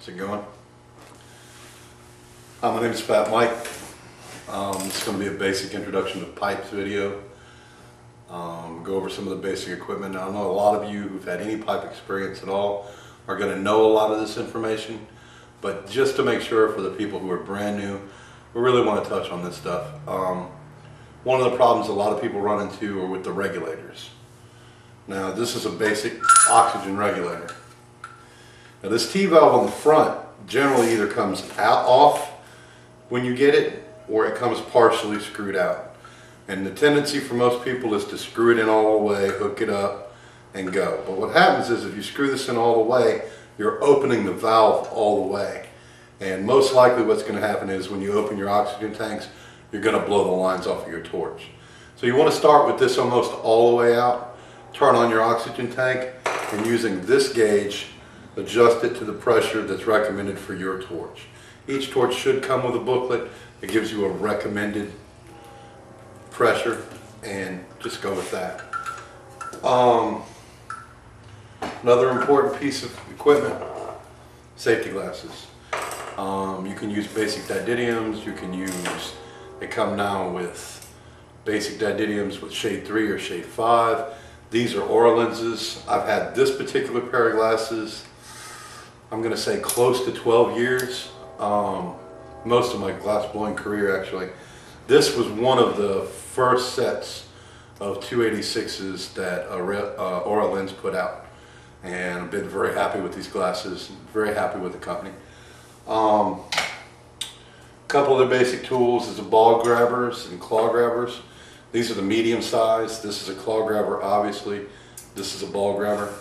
How's it going? My name is Fat Mike. It's going to be a basic introduction to pipes video. Go over some of the basic equipment. Now, I know a lot of you who've had any pipe experience at all are going to know a lot of this information, but just to make sure for the people who are brand new, we really want to touch on this stuff. One of the problems a lot of people run into are with the regulators. Now, this is a basic oxygen regulator. Now, this T-valve on the front generally either comes off when you get it, or it comes partially screwed out. And the tendency for most people is to screw it in all the way, hook it up, and go. But what happens is if you screw this in all the way, you're opening the valve all the way. And most likely what's going to happen is when you open your oxygen tanks, you're going to blow the lines off of your torch. So you want to start with this almost all the way out, turn on your oxygen tank, and using this gauge, adjust it to the pressure that's recommended for your torch. Each torch should come with a booklet that gives you a recommended pressure, and just go with that. Another important piece of equipment, safety glasses. You can use basic didymiums, they come now with basic didymiums with shade 3 or shade 5. These are Oura lenses. I've had this particular pair of glasses, I'm going to say close to 12 years. Most of my glass blowing career actually. This was one of the first sets of 286s that Oura Lens put out. And I've been very happy with these glasses, very happy with the company. A couple of the basic tools is the ball grabbers and claw grabbers. These are the medium size. This is a claw grabber, obviously. This is a ball grabber.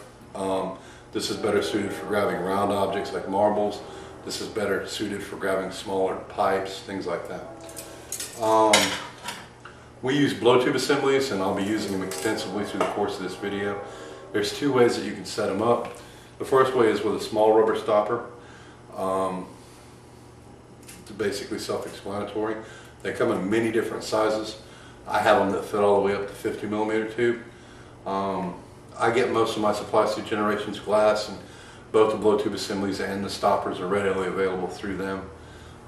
This is better suited for grabbing round objects like marbles. This is better suited for grabbing smaller pipes, things like that. We use blow tube assemblies, and I'll be using them extensively through the course of this video. There's two ways that you can set them up. The first way is with a small rubber stopper. It's basically self-explanatory. They come in many different sizes. I have them that fit all the way up to 50 millimeter tube. I get most of my supplies through Generations Glass, and both the blow tube assemblies and the stoppers are readily available through them.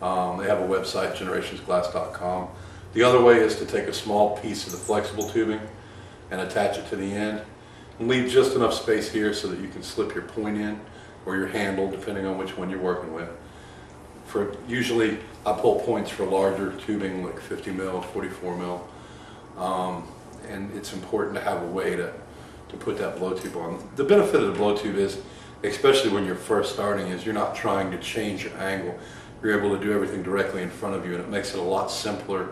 They have a website, generationsglass.com. The other way is to take a small piece of the flexible tubing and attach it to the end, and leave just enough space here so that you can slip your point in or your handle, depending on which one you're working with. Usually I pull points for larger tubing like 50 mil, 44 mil, and it's important to have a way to put that blow tube on. The benefit of the blow tube is, especially when you're first starting, is you're not trying to change your angle. You're able to do everything directly in front of you, and it makes it a lot simpler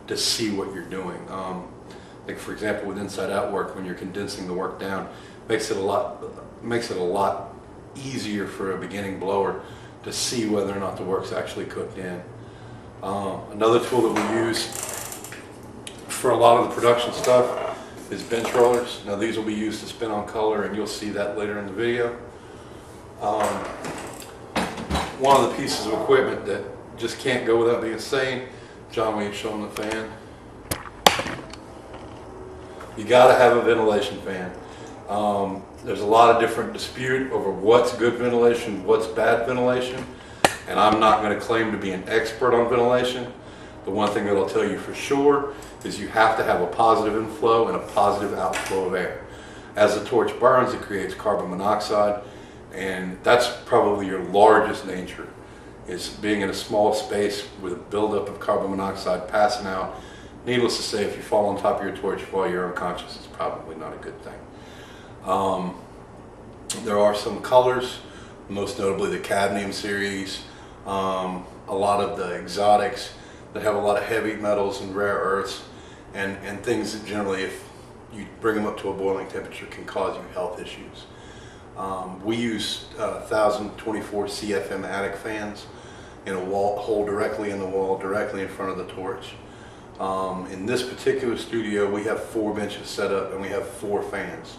to see what you're doing. Like for example, with inside out work, when you're condensing the work down, makes it a lot easier for a beginning blower to see whether or not the work's actually cooked in. Another tool that we use for a lot of the production stuff is bench rollers. Now these will be used to spin on color, and you'll see that later in the video. One of the pieces of equipment that just can't go without being seen, John, will you show them the fan? You gotta have a ventilation fan. There's a lot of different dispute over what's good ventilation, what's bad ventilation, and I'm not going to claim to be an expert on ventilation. The one thing that I'll tell you for sure is you have to have a positive inflow and a positive outflow of air. As the torch burns, it creates carbon monoxide, and that's probably your largest danger, is being in a small space with a buildup of carbon monoxide passing out. Needless to say, if you fall on top of your torch while you're unconscious, it's probably not a good thing. There are some colors, most notably the cadmium series, a lot of the exotics that have a lot of heavy metals and rare earths, and things that generally, if you bring them up to a boiling temperature, can cause you health issues. We use 1024 CFM attic fans in a hole directly in the wall, directly in front of the torch. In this particular studio, we have 4 benches set up, and we have 4 fans.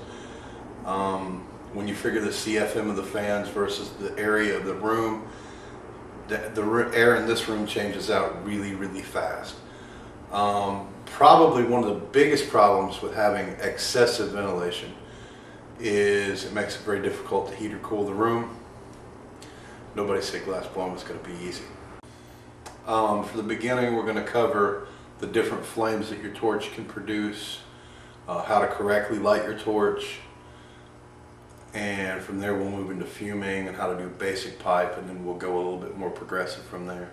When you figure the CFM of the fans versus the area of the room, the air in this room changes out really, really fast. Probably one of the biggest problems with having excessive ventilation is it makes it very difficult to heat or cool the room. nobody said glass blowing was going to be easy. For the beginning, we're going to cover the different flames that your torch can produce, how to correctly light your torch, and from there we'll move into fuming and how to do basic pipe, and then we'll go a little bit more progressive from there.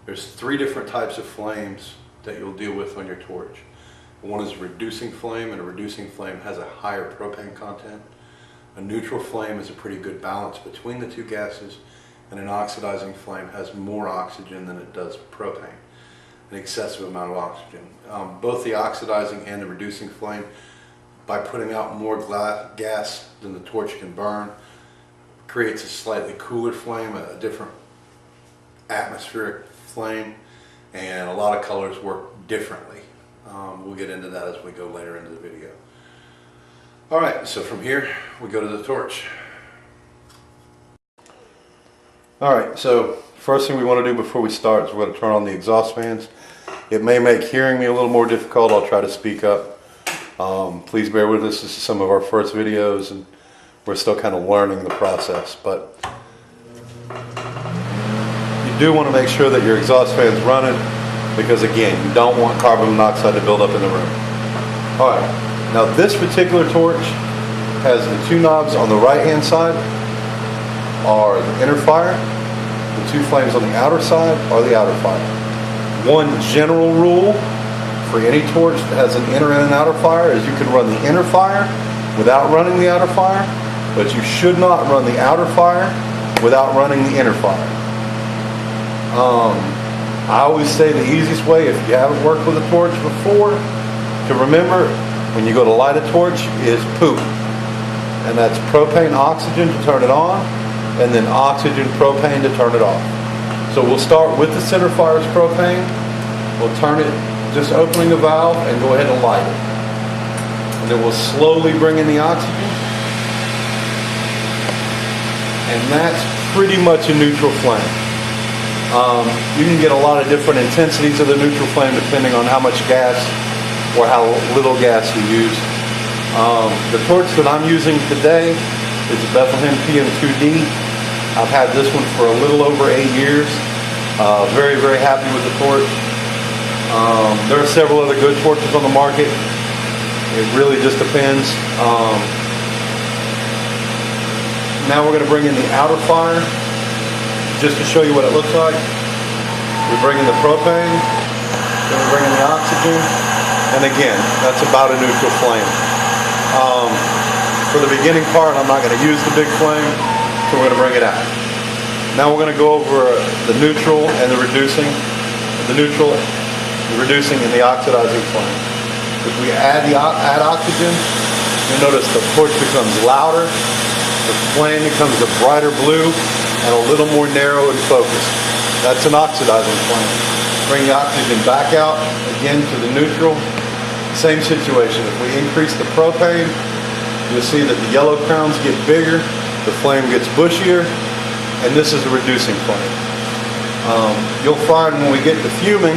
There's 3 different types of flames that you'll deal with on your torch. One is a reducing flame, and a reducing flame has a higher propane content. A neutral flame is a pretty good balance between the 2 gases, and an oxidizing flame has more oxygen than it does propane, an excessive amount of oxygen. Both the oxidizing and the reducing flame, by putting out more gas than the torch can burn, creates a slightly cooler flame, a different atmospheric flame, and a lot of colors work differently. We'll get into that as we go later into the video. Alright, so from here we go to the torch. Alright, so first thing we want to do before we start is we're going to turn on the exhaust fans. It may make hearing me a little more difficult. I'll try to speak up. Please bear with us. This is some of our first videos and we're still kind of learning the process, but you do want to make sure that your exhaust fan's running, because again, you don't want carbon monoxide to build up in the room. Alright, now this particular torch has the 2 knobs on the right hand side are the inner fire, the 2 flames on the outer side are the outer fire. One general rule for any torch that has an inner and an outer fire is you can run the inner fire without running the outer fire, but you should not run the outer fire without running the inner fire. I always say the easiest way, if you haven't worked with a torch before, to remember when you go to light a torch is poop. And that's propane oxygen to turn it on, and then oxygen propane to turn it off. So we'll start with the center fire's propane. We'll turn it, just opening the valve, and go ahead and light it. And then we'll slowly bring in the oxygen. And that's pretty much a neutral flame. You can get a lot of different intensities of the neutral flame depending on how much gas or how little gas you use. The torch that I'm using today is a Bethlehem PM2D. I've had this one for a little over 8 years. Very, very happy with the torch. There are several other good torches on the market. It really just depends. Now we're going to bring in the outer fire just to show you what it looks like. We bring in the propane, then we bring in the oxygen, and again, that's about a neutral flame. For the beginning part, I'm not going to use the big flame, so we're going to bring it out. Now we're going to go over the neutral and the reducing, the neutral, the reducing, and the oxidizing flame. If we add oxygen, you'll notice the torch becomes louder, the flame becomes a brighter blue, and a little more narrow and focused. That's an oxidizing flame. Bring the oxygen back out, again to the neutral. Same situation. If we increase the propane, you'll see that the yellow crowns get bigger, the flame gets bushier, and this is a reducing flame. You'll find when we get to fuming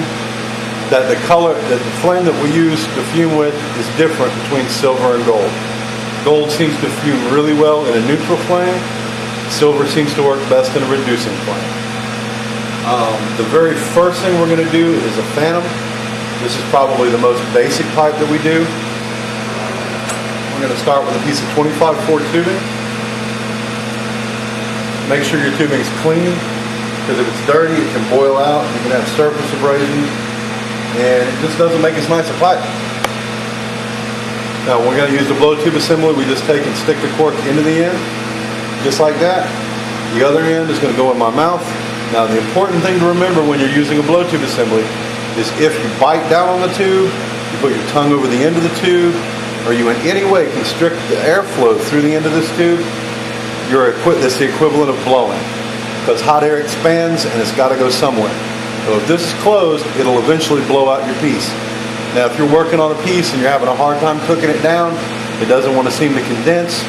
that the flame that we use to fume with is different between silver and gold. Gold seems to fume really well in a neutral flame. Silver seems to work best in a reducing flame. The very first thing we're going to do is a phantom. This is probably the most basic pipe that we do. We're going to start with a piece of 25-4 tubing. Make sure your tubing is clean, because if it's dirty it can boil out, you can have surface abrasion, and it just doesn't make as nice a pipe. Now we're going to use the blow tube assembly. We just take and stick the cork into the end, just like that. The other end is going to go in my mouth. Now the important thing to remember when you're using a blow tube assembly is if you bite down on the tube, you put your tongue over the end of the tube, or you in any way constrict the airflow through the end of this tube, it's the equivalent of blowing. Because hot air expands and it's got to go somewhere. So if this is closed, it'll eventually blow out your piece. Now if you're working on a piece and you're having a hard time cooking it down, it doesn't want to seem to condense,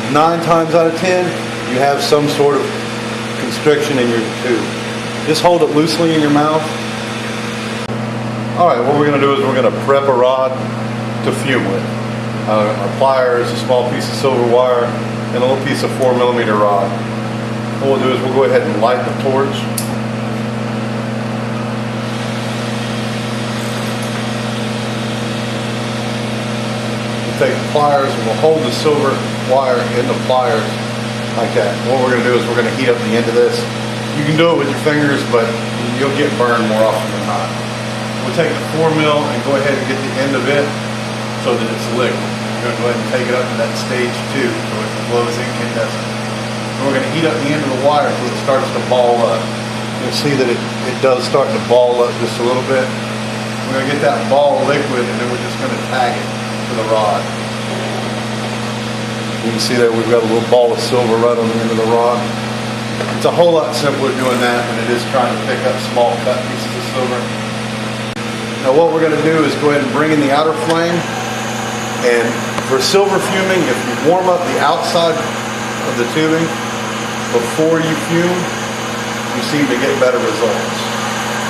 9 times out of 10, you have some sort of constriction in your tube. Just hold it loosely in your mouth. Alright, what we're going to do is we're going to prep a rod to fume with. Our pliers, a small piece of silver wire, and a little piece of 4mm rod. What we'll do is we'll go ahead and light the torch. We'll take the pliers and we'll hold the silver wire in the pliers like that. What we're going to do is we're going to heat up the end of this. You can do it with your fingers, but you'll get burned more often than not. We'll take the 4mm and go ahead and get the end of it so that it's liquid. We're going to go ahead and take it up to that stage 2 so it flows incandescent. And we're going to heat up the end of the wire until it starts to ball up. You'll see that it does start to ball up just a little bit. We're going to get that ball liquid and then we're just going to tag it to the rod. You can see that we've got a little ball of silver right on the end of the rod. It's a whole lot simpler doing that than it is trying to pick up small cut pieces of silver. Now what we're going to do is go ahead and bring in the outer flame, and for silver fuming, if you warm up the outside of the tubing before you fume, you seem to get better results.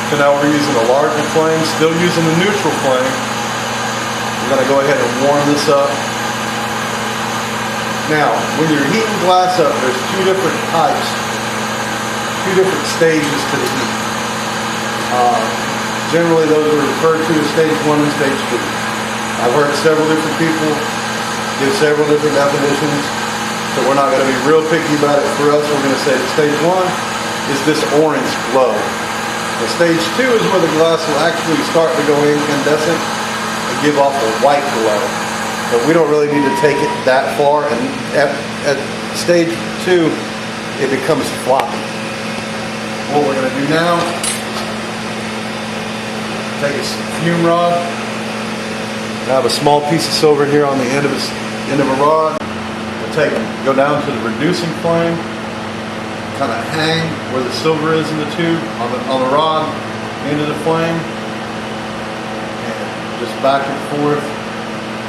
So now we're using a larger flame, still using the neutral flame. We're going to go ahead and warm this up. Now, when you're heating glass up, there's two different types, two different stages to the heat. Generally, those are referred to as stage 1 and stage 2. I've heard several different people give several different definitions, so we're not going to be real picky about it. For us, we're going to say that stage 1 is this orange glow. And stage 2 is where the glass will actually start to go incandescent and give off a white glow. But we don't really need to take it that far, and at stage 2, it becomes floppy. What we're going to do now, take a fume rod. I have a small piece of silver here on the end of a rod. We'll go down to the reducing flame, kind of hang where the silver is in the tube on the rod, into the flame, and just back and forth.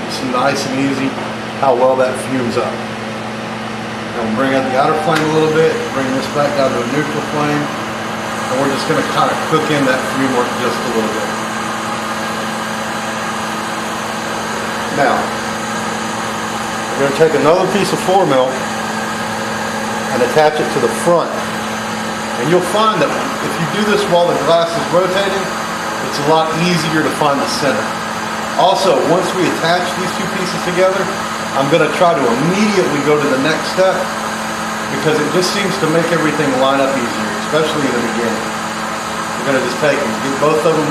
It's nice and easy how well that fumes up. Now we'll bring out the outer flame a little bit, bring this back down to a neutral flame, and we're just going to kind of cook in that fume work just a little bit. Now, we're going to take another piece of 4mm and attach it to the front. And you'll find that if you do this while the glass is rotating, it's a lot easier to find the center. Also, once we attach these two pieces together, I'm going to try to immediately go to the next step because it just seems to make everything line up easier, especially in the beginning. We're going to just take and get both of them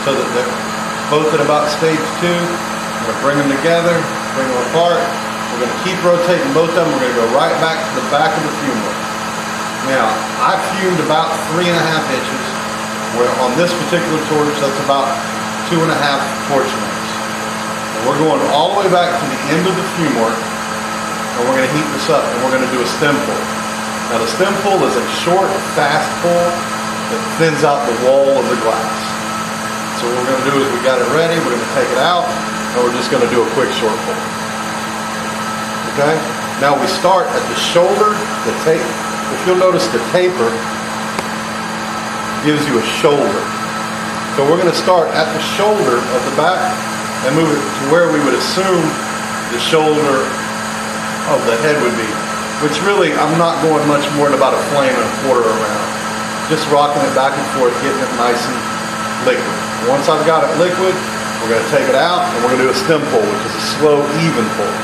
so that they're both at about stage 2. We're going to bring them together, bring them apart. We're going to keep rotating both of them. We're going to go right back to the back of the fume hook. Now, I fumed about 3.5 inches, where on this particular torch, that's about 2.5 torch lengths. And we're going all the way back to the end of the fume work, and we're going to heat this up, and we're going to do a stem pull. Now the stem pull is a short, fast pull that thins out the wall of the glass. So what we're going to do is we got it ready, we're going to take it out, and we're just going to do a quick short pull. Okay? Now we start at the shoulder, the tape. If you'll notice the taper gives you a shoulder. So we're going to start at the shoulder of the back and move it to where we would assume the shoulder of the head would be. Which really, I'm not going much more than about a flame and a quarter around. Just rocking it back and forth, getting it nice and liquid. Once I've got it liquid, we're going to take it out and we're going to do a stem pull, which is a slow, even pull.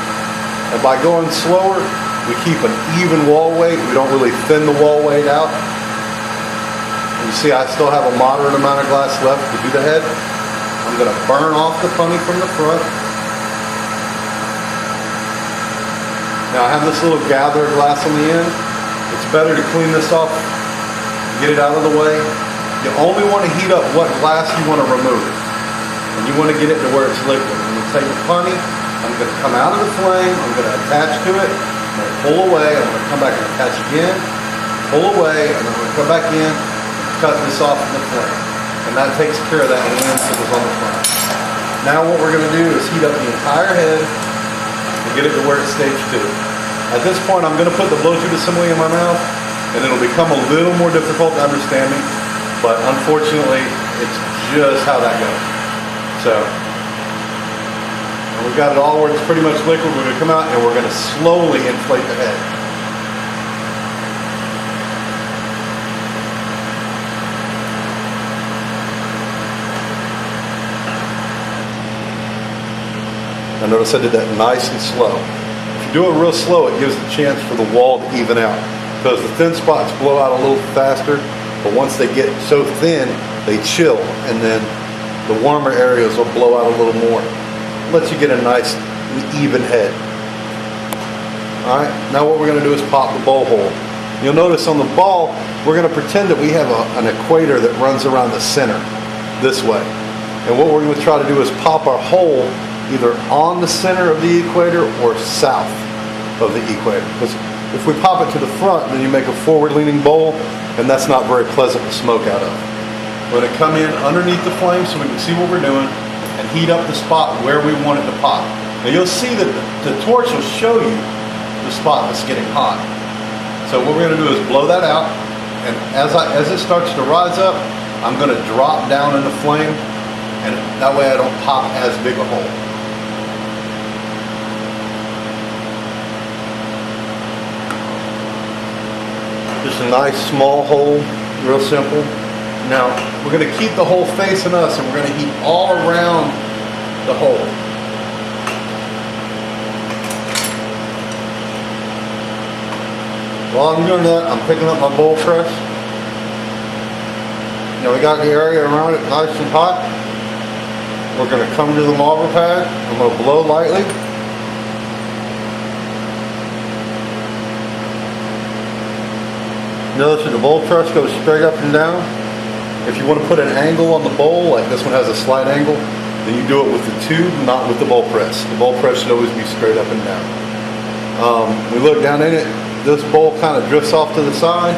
And by going slower, we keep an even wall weight. We don't really thin the wall weight out. You see, I still have a moderate amount of glass left to do the head. I'm going to burn off the funny from the front. Now I have this little gatherer glass on the end. It's better to clean this off, get it out of the way. You only want to heat up what glass you want to remove. And you want to get it to where it's liquid. When you take the funny, I'm going to come out of the flame, I'm going to attach to it, I'm going to pull away, I'm going to come back and attach again, pull away, and I'm going to come back in, cut this off from the flame. And that takes care of that lens that was on the front. Now what we're going to do is heat up the entire head and get it to where it's stage 2. At this point I'm going to put the blow-tube assembly in my mouth and it'll become a little more difficult to understand me, but unfortunately it's just how that goes. So And we've got it all where it's pretty much liquid. We're going to come out and we're going to slowly inflate the head. Now notice I did that nice and slow. If you do it real slow, it gives the chance for the wall to even out. Because the thin spots blow out a little faster, but once they get so thin, they chill, and then the warmer areas will blow out a little more. Lets you get a nice even head. Alright, now what we're going to do is pop the bowl hole. You'll notice on the ball, we're going to pretend that we have an equator that runs around the center, this way. And what we're going to try to do is pop our hole either on the center of the equator or south of the equator. Because if we pop it to the front, then you make a forward-leaning bowl, and that's not very pleasant to smoke out of. We're going to come in underneath the flame so we can see what we're doing and heat up the spot where we want it to pop. Now you'll see that the torch will show you the spot that's getting hot. So what we're going to do is blow that out, and as it starts to rise up, I'm going to drop down in the flame, and that way I don't pop as big a hole. Just a nice small hole, real simple. Now, we're going to keep the hole facing us, and we're going to heat all around the hole. While I'm doing that, I'm picking up my bowl press. Now we got the area around it nice and hot. We're going to come to the marble pad. I'm going to blow lightly. Notice that the bowl press goes straight up and down. If you want to put an angle on the bowl, like this one has a slight angle, then you do it with the tube, not with the bowl press. The bowl press should always be straight up and down. We look down in it, this bowl kind of drifts off to the side,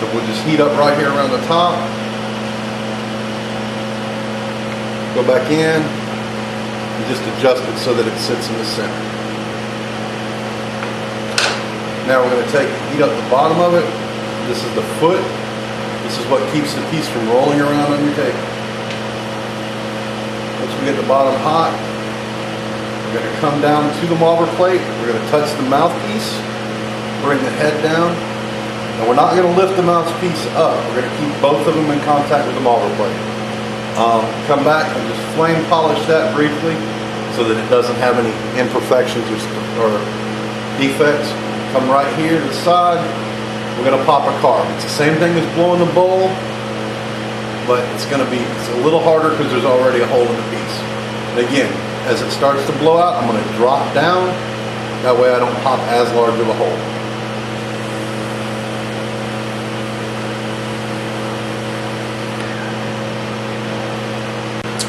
so we'll just heat up right here around the top. Go back in, and just adjust it so that it sits in the center. Now we're going to heat up the bottom of it. This is the foot. This is what keeps the piece from rolling around on your table. Once we get the bottom hot, we're going to come down to the marble plate. We're going to touch the mouthpiece, bring the head down, and we're not going to lift the mouthpiece up. We're going to keep both of them in contact with the marble plate. Come back and just flame polish that briefly so that it doesn't have any imperfections or defects. Come right here to the side. We're going to pop a carb. It's the same thing as blowing the bowl, but it's a little harder because there's already a hole in the piece. And again, as it starts to blow out, I'm going to drop down. That way I don't pop as large of a hole.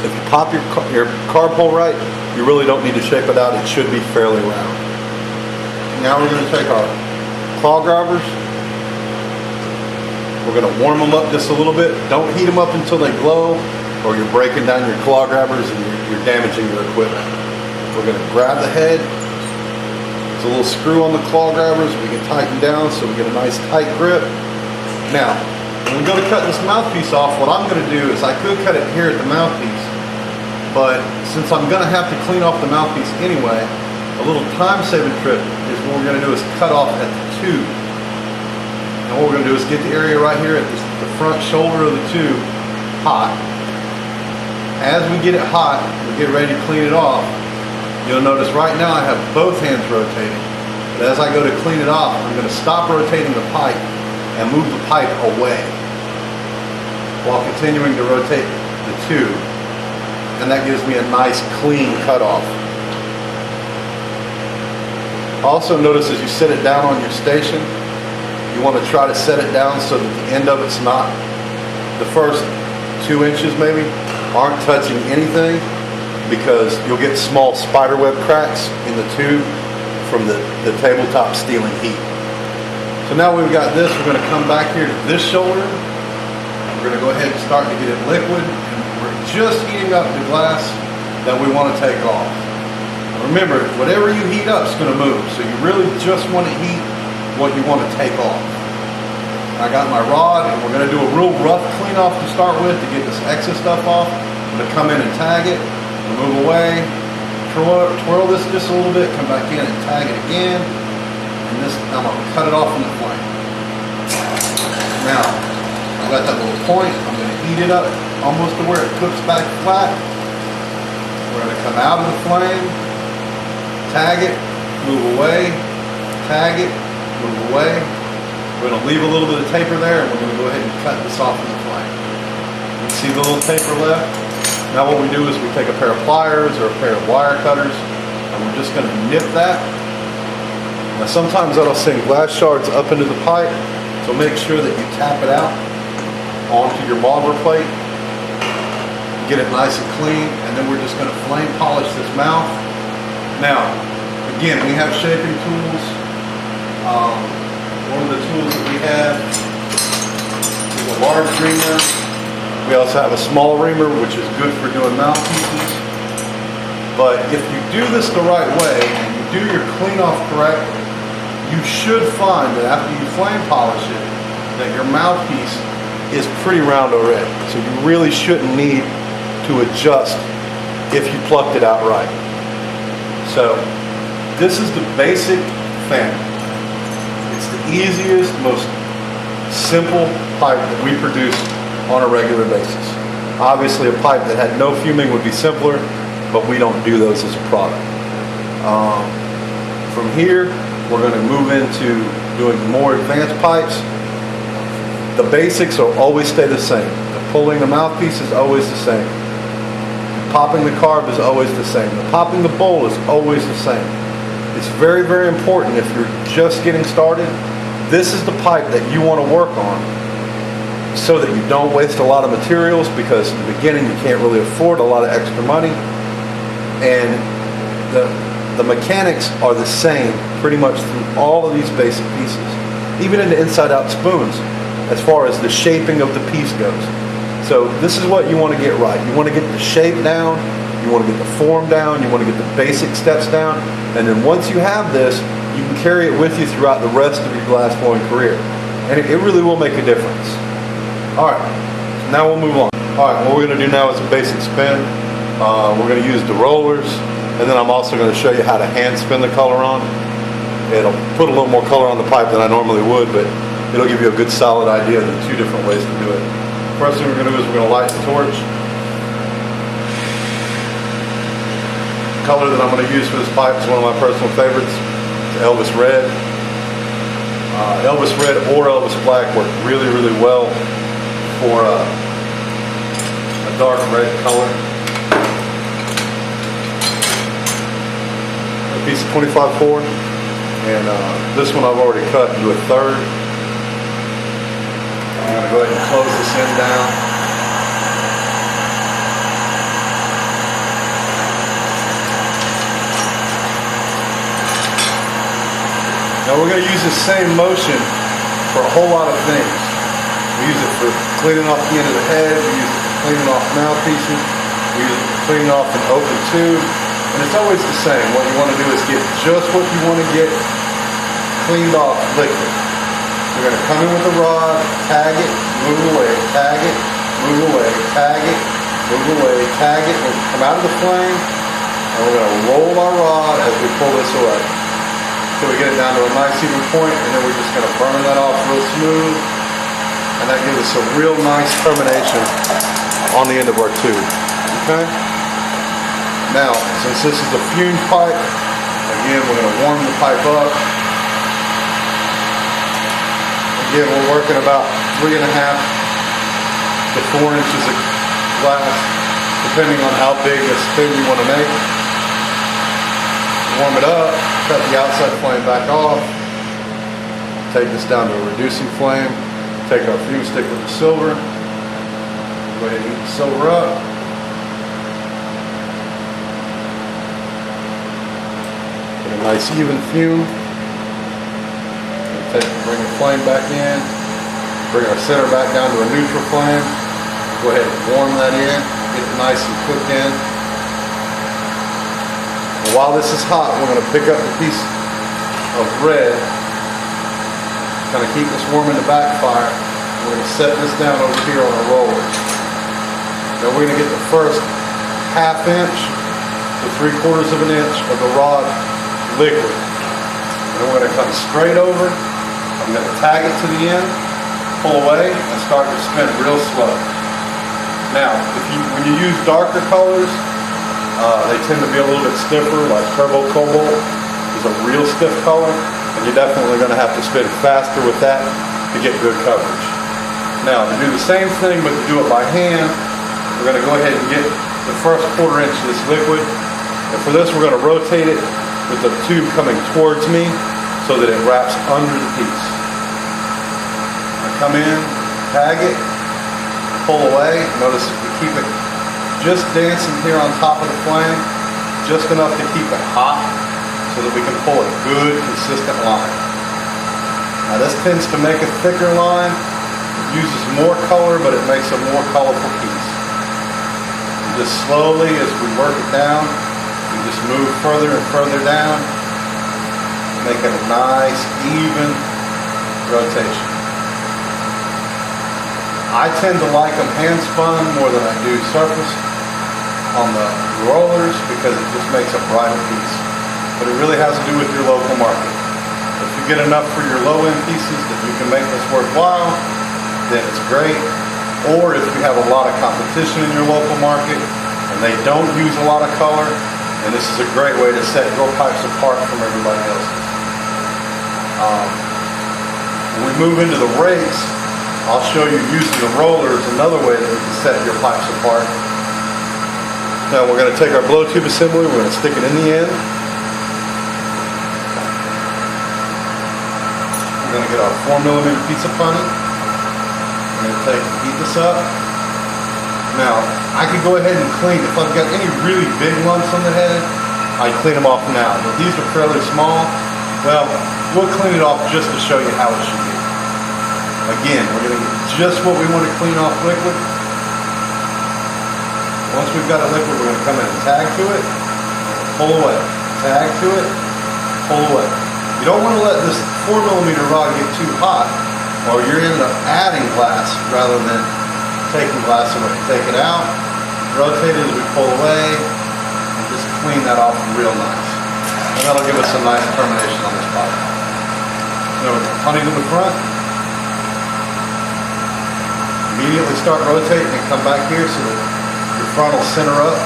If you pop your carb hole right, you really don't need to shape it out. It should be fairly round. Now we're going to take our claw grabbers. We're going to warm them up just a little bit. Don't heat them up until they glow, or you're breaking down your claw grabbers and you're damaging your equipment. We're going to grab the head. There's a little screw on the claw grabbers. We can tighten down so we get a nice tight grip. Now, when we go to cut this mouthpiece off, what I'm going to do is I could cut it here at the mouthpiece, but since I'm going to have to clean off the mouthpiece anyway, a little time-saving trick is what we're going to do is cut off at the tube. And what we're going to do is get the area right here at the front shoulder of the tube hot. As we get it hot, we get ready to clean it off. You'll notice right now I have both hands rotating. But as I go to clean it off, I'm going to stop rotating the pipe and move the pipe away while continuing to rotate the tube. And that gives me a nice clean cutoff. Also notice as you set it down on your station, you want to try to set it down so that the end of it's not, the first 2 inches maybe, aren't touching anything, because you'll get small spiderweb cracks in the tube from the tabletop stealing heat. So now we've got this, we're going to come back here to this shoulder. We're going to go ahead and start to get it liquid. And we're just heating up the glass that we want to take off. Remember, whatever you heat up is going to move, so you really just want to heat what you want to take off. I got my rod, and we're going to do a real rough clean off to start with to get this excess stuff off. I'm going to come in and tag it, move away, twirl this just a little bit, come back in and tag it again, and this, I'm gonna cut it off from the flame. Now, I've got that little point, I'm gonna heat it up almost to where it cooks back flat. We're gonna come out of the flame, tag it, move away, tag it, move away. We're gonna leave a little bit of taper there, and we're gonna go ahead and cut this off from the flame. You see the little taper left? Now what we do is we take a pair of pliers or a pair of wire cutters, and we're just gonna nip that. Now sometimes that'll send glass shards up into the pipe, so make sure that you tap it out onto your marble plate, get it nice and clean, and then we're just gonna flame polish this mouth. Now, again, we have shaping tools. One of the tools that we have is a large reamer. We also have a small reamer, which is good for doing mouthpieces. But if you do this the right way, and you do your clean off correctly, you should find that after you flame polish it, that your mouthpiece is pretty round already. So you really shouldn't need to adjust if you plucked it out right. So this is the basic family. It's the easiest, most simple pipe that we produce on a regular basis. Obviously a pipe that had no fuming would be simpler, but we don't do those as a product. From here, we're going to move into doing more advanced pipes. The basics will always stay the same. The pulling the mouthpiece is always the same. Popping the carb is always the same. The popping the bowl is always the same. It's very, very important if you're just getting started. This is the pipe that you want to work on so that you don't waste a lot of materials, because in the beginning you can't really afford a lot of extra money. And the mechanics are the same pretty much through all of these basic pieces, even in the inside out spoons, as far as the shaping of the piece goes. So this is what you want to get right. You want to get the shape down, you want to get the form down, you want to get the basic steps down, and then once you have this, you can carry it with you throughout the rest of your glass blowing career. And it really will make a difference. Alright, now we'll move on. Alright, what we're going to do now is a basic spin. We're going to use the rollers, and then I'm also going to show you how to hand spin the color on. It'll put a little more color on the pipe than I normally would, but it'll give you a good solid idea of the two different ways to do it. First thing we're going to do is we're going to light the torch. The color that I'm going to use for this pipe is one of my personal favorites. It's Elvis Red. Elvis Red or Elvis Black work really, really well for a dark red color. A piece of 25-4, and this one I've already cut into a third. I'm going to go ahead and close this end down. Now we're going to use the same motion for a whole lot of things. We use it for cleaning off the end of the head, we use it for cleaning off mouthpieces, we use it for cleaning off an open tube, and it's always the same. What you want to do is get just what you want to get cleaned off liquid. We're going to come in with the rod, tag it, move away, tag it, move away, tag it, move away, tag it. We're going to come out of the flame, and we're going to roll our rod as we pull this away. So we get it down to a nice even point, and then we're just going to burn that off real smooth, and that gives us a real nice termination on the end of our tube. Okay? Now, since this is a fumed pipe, again, we're going to warm the pipe up. Again, we're working about 3.5 to 4 inches of glass, depending on how big a spoon you want to make. Warm it up, cut the outside flame back off, take this down to a reducing flame, take our fume stick with the silver, go ahead and heat the silver up. Get a nice even fume. Bring the flame back in, bring our center back down to a neutral flame. Go ahead and warm that in, get it nice and cooked in. And while this is hot, we're going to pick up a piece of red, kind of keep this warm in the backfire. We're going to set this down over here on our roller. Now we're going to get the first 1/2 inch to to 3/4 of an inch of the rod liquid. And then we're going to come straight over. I'm going to tag it to the end, pull away, and start to spin real slow. Now, when you use darker colors, they tend to be a little bit stiffer, like Turbo Cobalt is a real stiff color, and you're definitely going to have to spin faster with that to get good coverage. Now, to do the same thing, but to do it by hand, we're going to go ahead and get the first 1/4 inch of this liquid. And for this, we're going to rotate it with the tube coming towards me so that it wraps under the piece. I come in, tag it, pull away. Notice we keep it just dancing here on top of the flame, just enough to keep it hot so that we can pull a good, consistent line. Now this tends to make a thicker line. It uses more color, but it makes a more colorful piece. And just slowly, as we work it down, we just move further and further down, make it a nice, even rotation. I tend to like them hand spun more than I do surface on the rollers because it just makes a brighter piece. But it really has to do with your local market. If you get enough for your low end pieces that you can make this worthwhile, then it's great. Or if you have a lot of competition in your local market and they don't use a lot of color, then this is a great way to set your pipes apart from everybody else's. When we move into the rakes, I'll show you using the rollers another way that we can set your pipes apart. Now we're going to take our blow tube assembly, we're going to stick it in the end. We're going to get our 4mm pizza putty. I'm going to heat this up. Now, I could go ahead and clean, if I've got any really big lumps on the head, I clean them off now. But these are fairly small. Well, we'll clean it off just to show you how it should be. Again, we're going to get just what we want to clean off liquid. Once we've got a liquid, we're going to come in and tag to it, pull away, tag to it, pull away. You don't want to let this 4mm rod get too hot, or you're ending up adding glass rather than taking glass away. Take it out, rotate it as we pull away, and just clean that off real nice. And that'll give us a nice termination on this pipe. So honey to the front. Immediately start rotating and come back here so that your front will center up.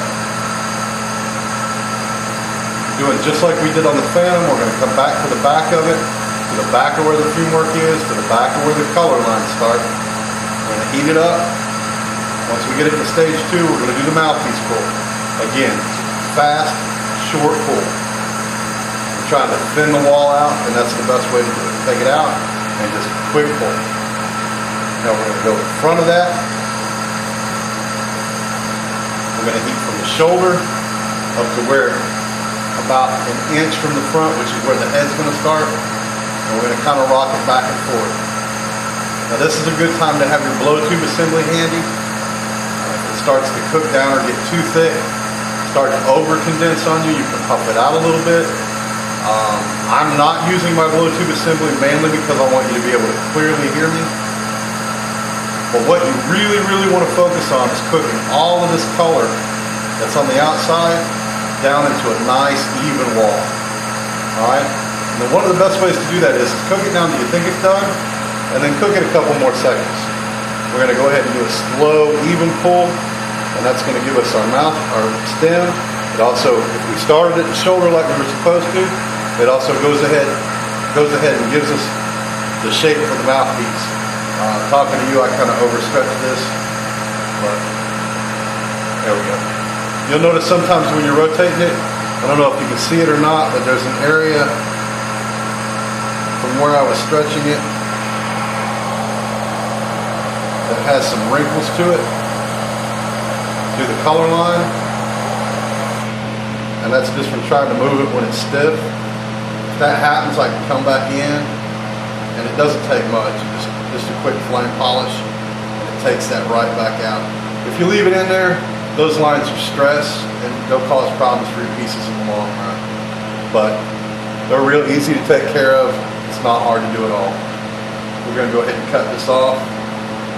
Doing just like we did on the Phantom, we're going to come back to the back of it, to the back of where the fumework is, to the back of where the color lines start. We're going to heat it up. Once we get it to stage 2, we're going to do the mouthpiece pull. Again, fast, short pull. We're trying to thin the wall out, and that's the best way to do it. Take it out and just quick pull. Now we're going to go in front of that. We're going to heat from the shoulder up to where about an inch from the front, which is where the head's going to start. And we're going to kind of rock it back and forth. Now this is a good time to have your blow tube assembly handy. If it starts to cook down or get too thick, start to over condense on you, you can puff it out a little bit. I'm not using my blow tube assembly mainly because I want you to be able to clearly hear me. But what you really, really want to focus on is cooking all of this color that's on the outside down into a nice, even wall. Alright? And one of the best ways to do that is cook it down till you think it's done, and then cook it a couple more seconds. We're going to go ahead and do a slow, even pull, and that's going to give us our mouth, our stem. It also, if we started at the shoulder like we were supposed to, it also goes ahead and gives us the shape for the mouthpiece. Talking to you, I kind of overstretched this, but there we go. You'll notice sometimes when you're rotating it, I don't know if you can see it or not, but there's an area from where I was stretching it that has some wrinkles to it. Do the color line, and that's just from trying to move it when it's stiff. If that happens, I can come back in, and it doesn't take much. Just a quick flame polish, and it takes that right back out. If you leave it in there, those lines are stress, and they'll cause problems for your pieces in the long run. But they're real easy to take care of. It's not hard to do at all. We're going to go ahead and cut this off.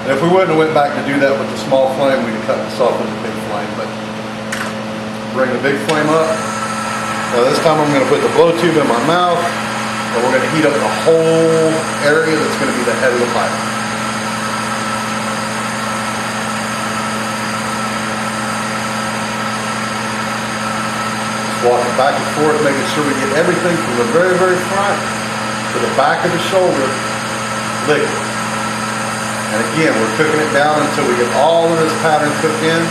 And if we wouldn't have went back to do that with the small flame, we'd have cut this off with a big flame. But bring the big flame up. Now this time I'm going to put the blow tube in my mouth, and we're going to heat up the whole area that's going to be the head of the pipe. Just walking back and forth, making sure we get everything from the very, very front to the back of the shoulder liquid. And again, we're cooking it down until we get all of this pattern cooked in.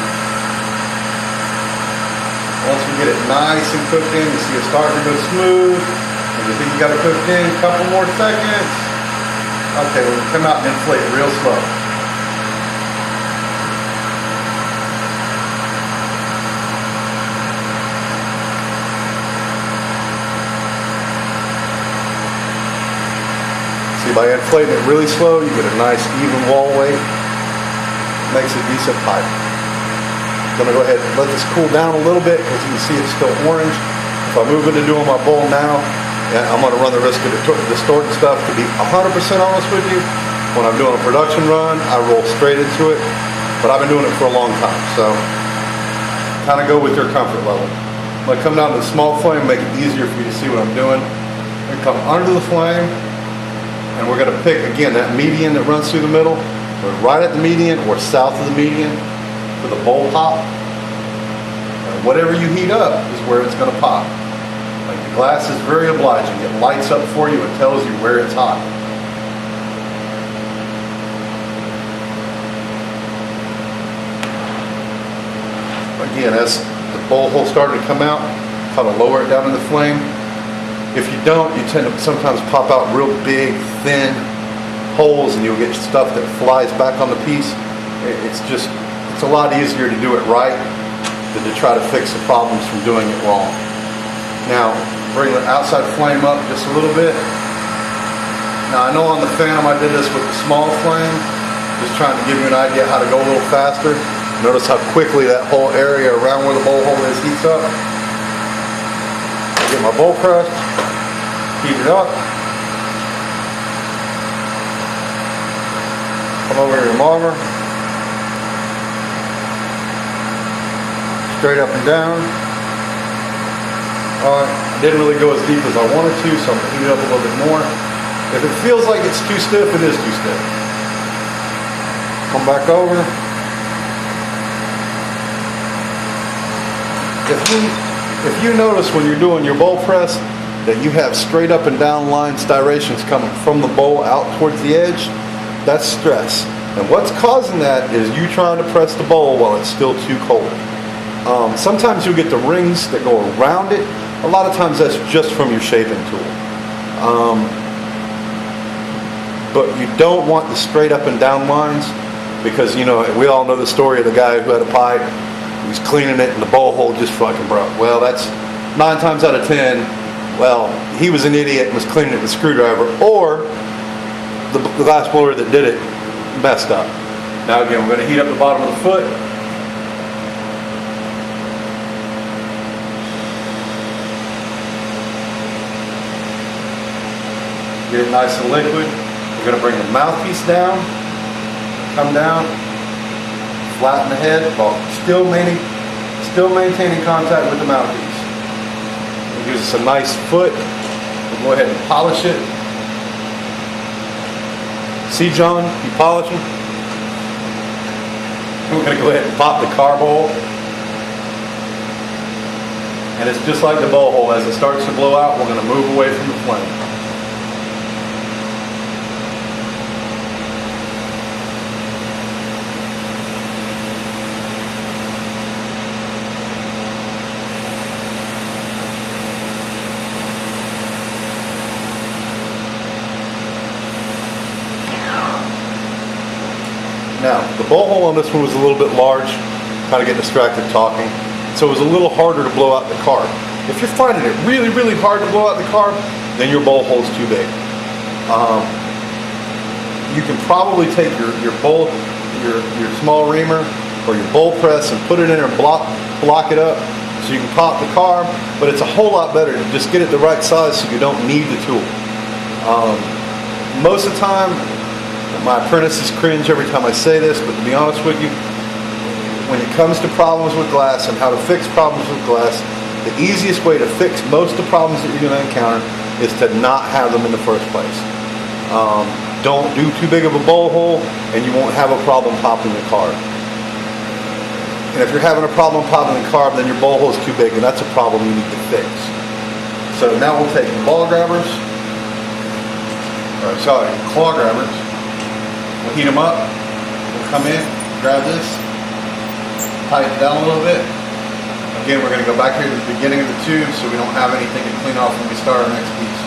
Once we get it nice and cooked in, you see it starting to go smooth. And you think you got it cooked in, a couple more seconds. Okay, we're gonna come out and inflate real slow. See, by inflating it really slow, you get a nice even wall weight. Makes a decent pipe. I'm gonna go ahead and let this cool down a little bit because you can see it's still orange. If I move into doing my bowl now, I'm gonna run the risk of distorting stuff. To be 100% honest with you, when I'm doing a production run, I roll straight into it, but I've been doing it for a long time, so kind of go with your comfort level. I'm gonna come down to the small flame, make it easier for you to see what I'm doing. I'm gonna come under the flame, and we're gonna pick, again, that median that runs through the middle. We're right at the median or south of the median for the bowl pop. And whatever you heat up is where it's gonna pop. Like the glass is very obliging. It lights up for you and tells you where it's hot. Again, as the bowl hole started to come out, kind of lower it down in the flame. If you don't, you tend to sometimes pop out real big, thin holes, and you'll get stuff that flies back on the piece. It's a lot easier to do it right than to try to fix the problems from doing it wrong. Now, bring the outside flame up just a little bit. Now, I know on the Phantom I did this with the small flame, just trying to give you an idea how to go a little faster. Notice how quickly that whole area around where the bowl hole is heats up. Get my bowl press, heat it up. Come over to your marver. Straight up and down. Didn't really go as deep as I wanted to, so I'm going to heat it up a little bit more. If it feels like it's too stiff, it is too stiff. Come back over. If you notice when you're doing your bowl press that you have straight up and down line striations coming from the bowl out towards the edge, that's stress. And what's causing that is you trying to press the bowl while it's still too cold. Sometimes you'll get the rings that go around it. A lot of times that's just from your shaping tool. But you don't want the straight up and down lines because, you know, we all know the story of the guy who had a pipe. He was cleaning it and the bowl hole just fucking broke. Well, that's 9 times out of 10. Well, he was an idiot and was cleaning it with a screwdriver, or the glass blower that did it messed up. Now again, we're going to heat up the bottom of the foot. Get it nice and liquid. We're going to bring the mouthpiece down, come down, flatten the head while still maintaining contact with the mouthpiece. It gives us a nice foot. We'll go ahead and polish it. See, John, you polishing? We're going to go ahead and pop the carb hole. And it's just like the bowl hole. As it starts to blow out, we're going to move away from the flame. Now, the bowl hole on this one was a little bit large, kind of get distracted talking, so it was a little harder to blow out the carb. If you're finding it really, really hard to blow out the carb, then your bowl hole's too big. You can probably take your small reamer or your bowl press and put it in and block it up so you can pop the carb, but it's a whole lot better to just get it the right size so you don't need the tool. Most of the time, my apprentices cringe every time I say this, but to be honest with you, when it comes to problems with glass and how to fix problems with glass, the easiest way to fix most of the problems that you're going to encounter is to not have them in the first place. Don't do too big of a bowl hole, and you won't have a problem popping the carb. And if you're having a problem popping the carb, then your bowl hole is too big, and that's a problem you need to fix. So now we'll take ball grabbers, claw grabbers. We'll heat them up. We'll come in, grab this, tighten it down a little bit. Again, we're going to go back here to the beginning of the tube so we don't have anything to clean off when we start our next piece.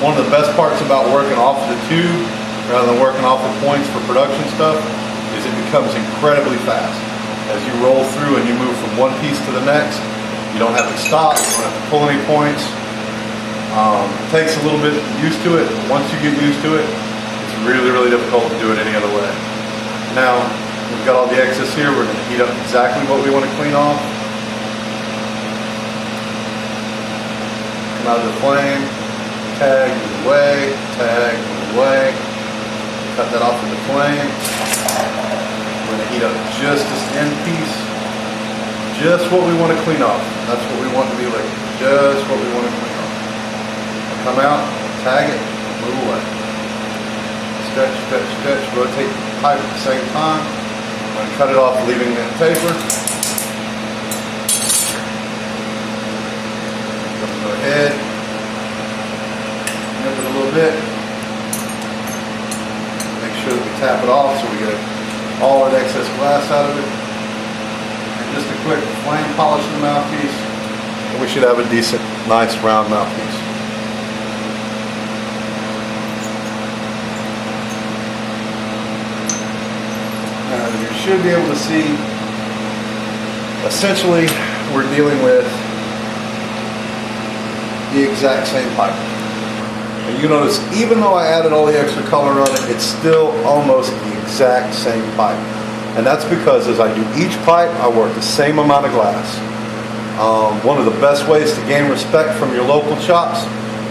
One of the best parts about working off the tube rather than working off the points for production stuff is it becomes incredibly fast. As you roll through and you move from one piece to the next, you don't have to stop, you don't have to pull any points. It takes a little bit used to it. Once you get used to it, it's really, really difficult to do it any other way. Now, we've got all the excess here. We're going to heat up exactly what we want to clean off. Come out of the flame, tag, move away, tag, move away. Cut that off with the flame. We're going to heat up just this end piece. Just what we want to clean off. That's what we want to be liquid. Just what we want to clean off. Come out, tag it, move away. Stretch, stretch, stretch, rotate the pipe at the same time. I'm going to cut it off, leaving that paper. Go ahead, nip it a little bit. Make sure that we tap it off so we get all that excess glass out of it. And just a quick flame polish of the mouthpiece. And we should have a decent, nice round mouthpiece. You should be able to see, essentially, we're dealing with the exact same pipe. And you notice, even though I added all the extra color on it, it's still almost the exact same pipe. And that's because as I do each pipe, I work the same amount of glass. One of the best ways to gain respect from your local shops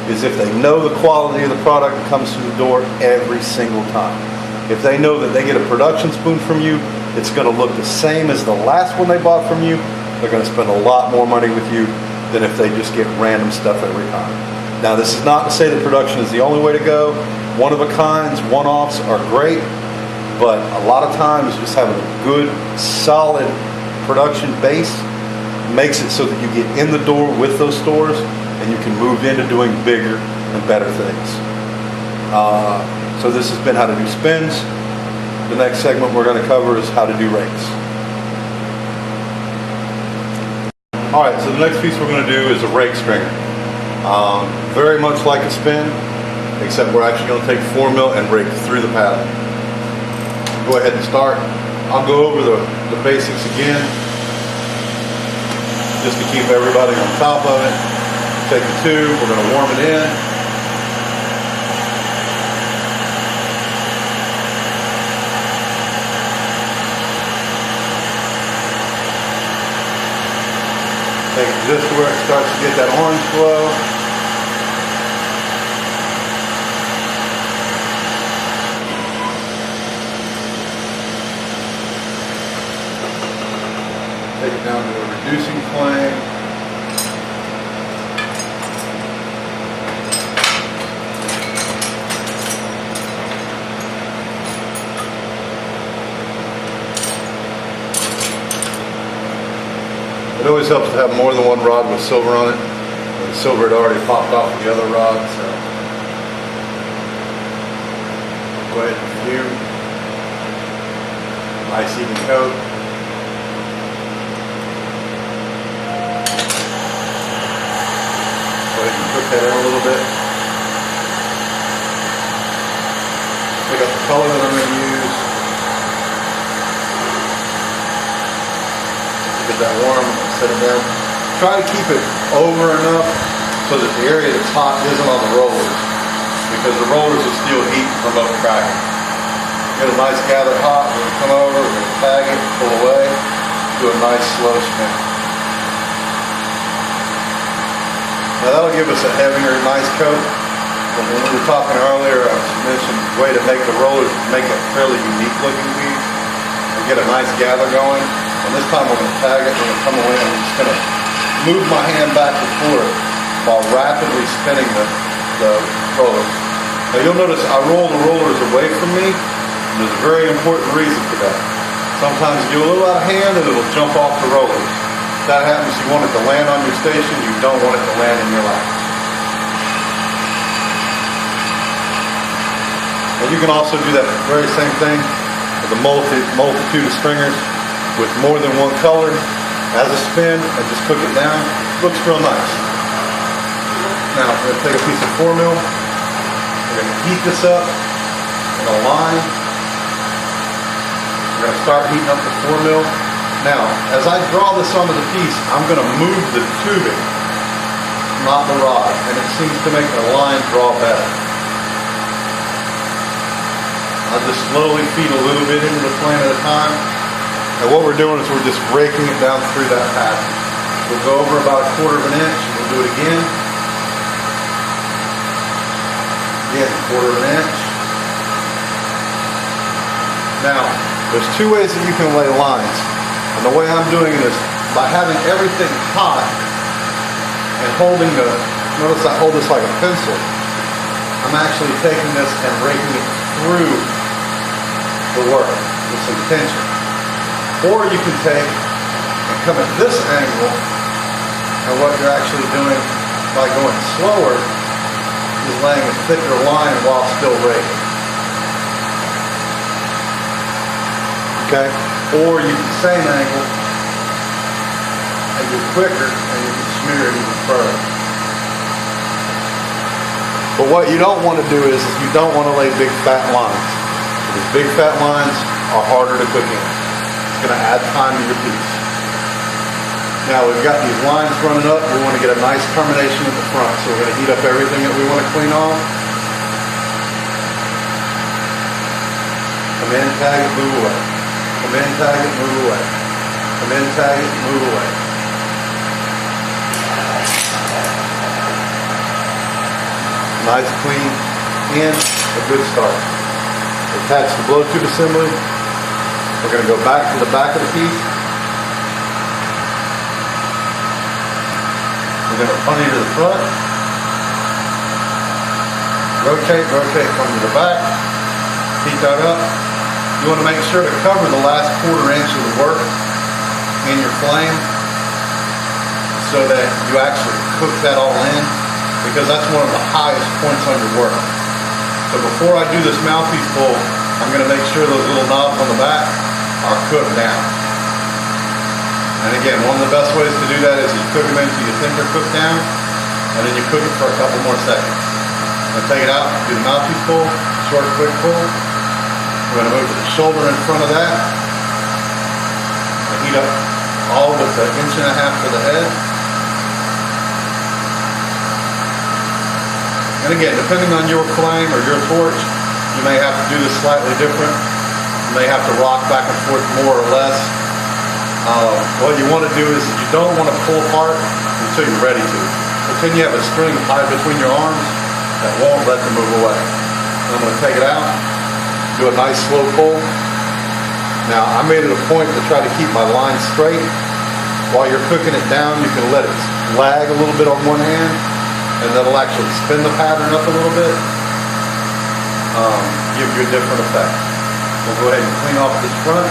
is if they know the quality of the product that comes through the door every single time. If they know that they get a production spoon from you, it's going to look the same as the last one they bought from you. They're going to spend a lot more money with you than if they just get random stuff every time. Now, this is not to say that production is the only way to go. One-of-a-kinds, one-offs are great, but a lot of times just having a good, solid production base makes it so that you get in the door with those stores and you can move into doing bigger and better things. So this has been how to do spins. The next segment we're going to cover is how to do rakes. Alright, so the next piece we're going to do is a rake stringer. Very much like a spin, except we're actually going to take 4 mil and rake through the paddle. Go ahead and start. I'll go over the basics again, just to keep everybody on top of it. Take the tube, we're going to warm it in. Take it just to where it starts to get that orange glow. Take it down to a reducing flame. It always helps to have more than one rod with silver on it. The silver had already popped off the other rod, so go ahead and fume. Nice even coat. Go ahead and cook that in a little bit. Pick up the color that I'm going to use. Get that warm, set it down. Try to keep it over enough so that the area that's hot isn't on the rollers, because the rollers will steal heat from promote cracking. Get a nice gather hot, we're going to come over, we're going to tag it, pull away, do a nice slow spin. Now that'll give us a heavier, nice coat. But when we were talking earlier, I mentioned a way to make the rollers make a fairly unique looking piece. to get a nice gather going. And this time we're going to tag it, we're going to come away, and I'm just going to move my hand back and forth while rapidly spinning the rollers. Now you'll notice I roll the rollers away from me, and there's a very important reason for that. Sometimes you get a little out of hand and it'll jump off the rollers. If that happens, you want it to land on your station, you don't want it to land in your lap. And you can also do that very same thing with a multitude of stringers with more than one color as a spin, and just cook it down. Looks real nice. Now we're going to take a piece of 4 mil. We're going to heat this up in a line. We're going to start heating up the 4 mil. Now, as I draw this onto the piece, I'm going to move the tubing, not the rod, and it seems to make the line draw better. I'll just slowly feed a little bit into the flame at a time. And what we're doing is we're just raking it down through that pattern. We'll go over about 1/4 of an inch, and we'll do it again. Again, 1/4 of an inch. Now, there's 2 ways that you can lay lines. And the way I'm doing it is by having everything hot and holding notice I hold this like a pencil. I'm actually taking this and raking it through the work with some tension. Or you can take and come at this angle, and what you're actually doing by going slower is laying a thicker line while still raking. Okay? Or you can same angle and go quicker, and you can smear it even further. But what you don't want to do is you don't want to lay big fat lines. Because big fat lines are harder to cook in. It's going to add time to your piece. Now we've got these lines running up. We want to get a nice termination at the front. So we're going to heat up everything that we want to clean off. Come in, tag it, move away. Come in, tag it, move away. Come in, tag it, move away. Nice, clean, and a good start. Attach the blow tube assembly. We're going to go back to the back of the piece. We're going to funny to the front. Rotate, rotate, come to the back. Heat that up. You want to make sure to cover the last 1/4 inch of the work in your flame so that you actually cook that all in, because that's one of the highest points on your work. So before I do this mouthpiece pull, I'm going to make sure those little knobs on the back are cooked down. And again, one of the best ways to do that is you cook them until you think they're cooked down, and then you cook it for a couple more seconds. I'm going to take it out, do the mouthpiece pull, short, quick pull. We're going to move to the shoulder in front of that. And heat up all but the 1.5 inches to the head. And again, depending on your flame or your torch, you may have to do this slightly different. You may have to rock back and forth more or less. What you want to do is you don't want to pull apart until you're ready to. Pretend you have a string tied between your arms that won't let them move away. I'm going to take it out, do a nice slow pull. Now, I made it a point to try to keep my line straight. While you're cooking it down, you can let it lag a little bit on one hand, and that'll actually spin the pattern up a little bit, give you a different effect. We'll go ahead and clean off this front.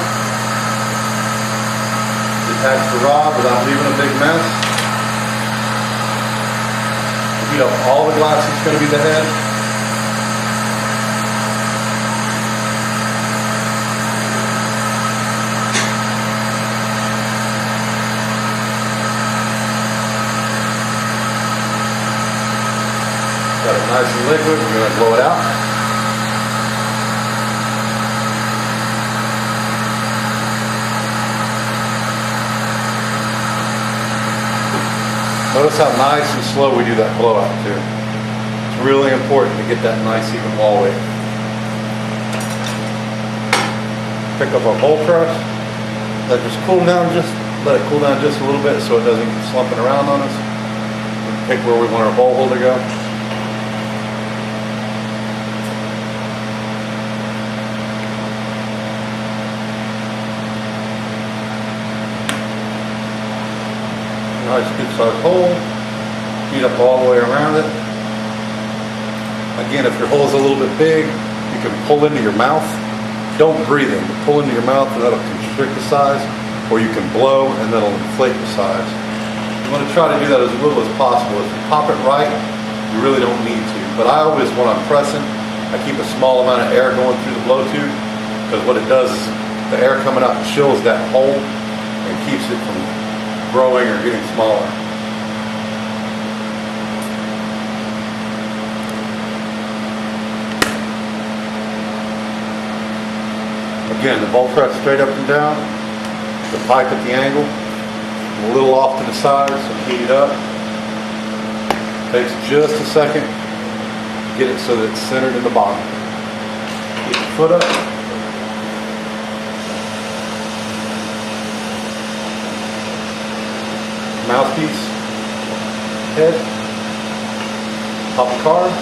Detach the rod without leaving a big mess. Heat up all the glass that's going to be the head. Got it nice and liquid. We're going to blow it out. Notice how nice and slow we do that blowout too. It's really important to get that nice even wall weight. Pick up our bowl crush. Let it just cool down let it cool down just a little bit so it doesn't get slumping around on us. Pick where we want our bowl hole to go. nice good sized hole. Heat up all the way around it. Again, if your hole is a little bit big, you can pull into your mouth. Don't breathe in, but pull into your mouth and that'll constrict the size, or you can blow and that'll inflate the size. You want to try to do that as little as possible. If you pop it right, you really don't need to. But I always, when I'm pressing, I keep a small amount of air going through the blow tube, because what it does is the air coming out chills that hole and keeps it from growing or getting smaller. Again, the bolt press straight up and down, the pipe at the angle, a little off to the side, so heat it up. Takes just a second to get it so that it's centered in the bottom. Get your foot up. Mouthpiece, head, pop the card.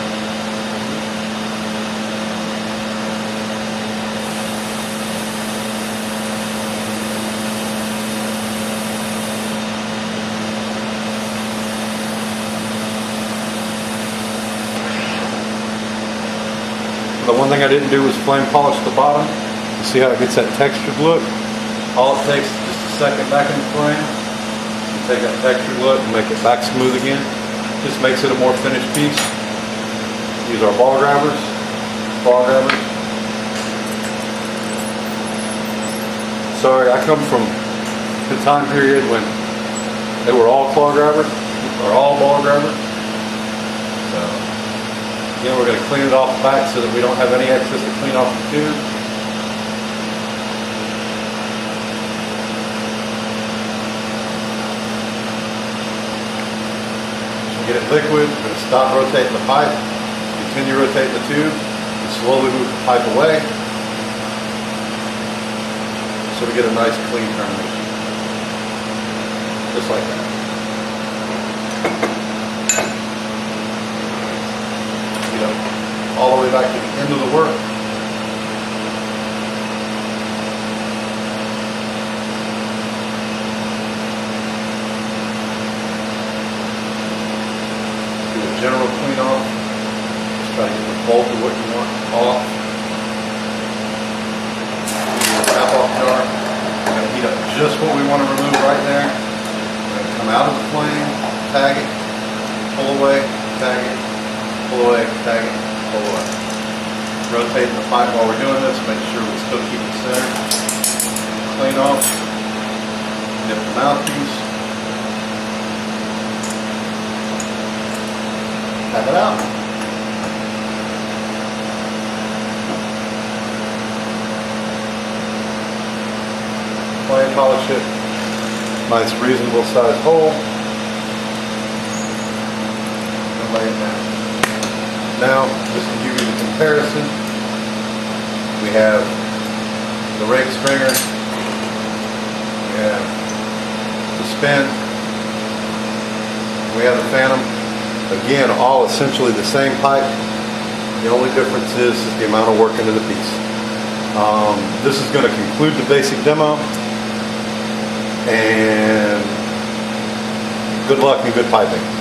The one thing I didn't do was flame polish the bottom. You see how it gets that textured look? All it takes is just a second back in the flame. You take that textured look and make it back smooth again. Just makes it a more finished piece. Use our ball grabbers. Sorry, I come from the time period when they were all claw grabbers, or all ball grabbers. So, again, we're going to clean it off the back so that we don't have any excess to clean off the tube. Get it liquid, we're going to stop rotating the pipe, continue rotating the tube, and slowly move the pipe away so we get a nice clean termination. Just like that. All the way back to the end of the work. Do a general clean off. Just try to get the bulk of what you want off. Tap off jar. We're going to heat up just what we want to remove right there. We're going to come out of the flame, tag it, pull away, tag it, pull away, tag it. Rotating the pipe while we're doing this, make sure we still keep it centered. Clean off, dip the mouthpiece, tap it out. Flame polish it, nice reasonable size hole, and lay it down. Now, just to give you the comparison, we have the rake stringer, we have the spin, we have the phantom. Again, all essentially the same pipe. The only difference is the amount of work into the piece. This is going to conclude the basic demo, and good luck and good piping.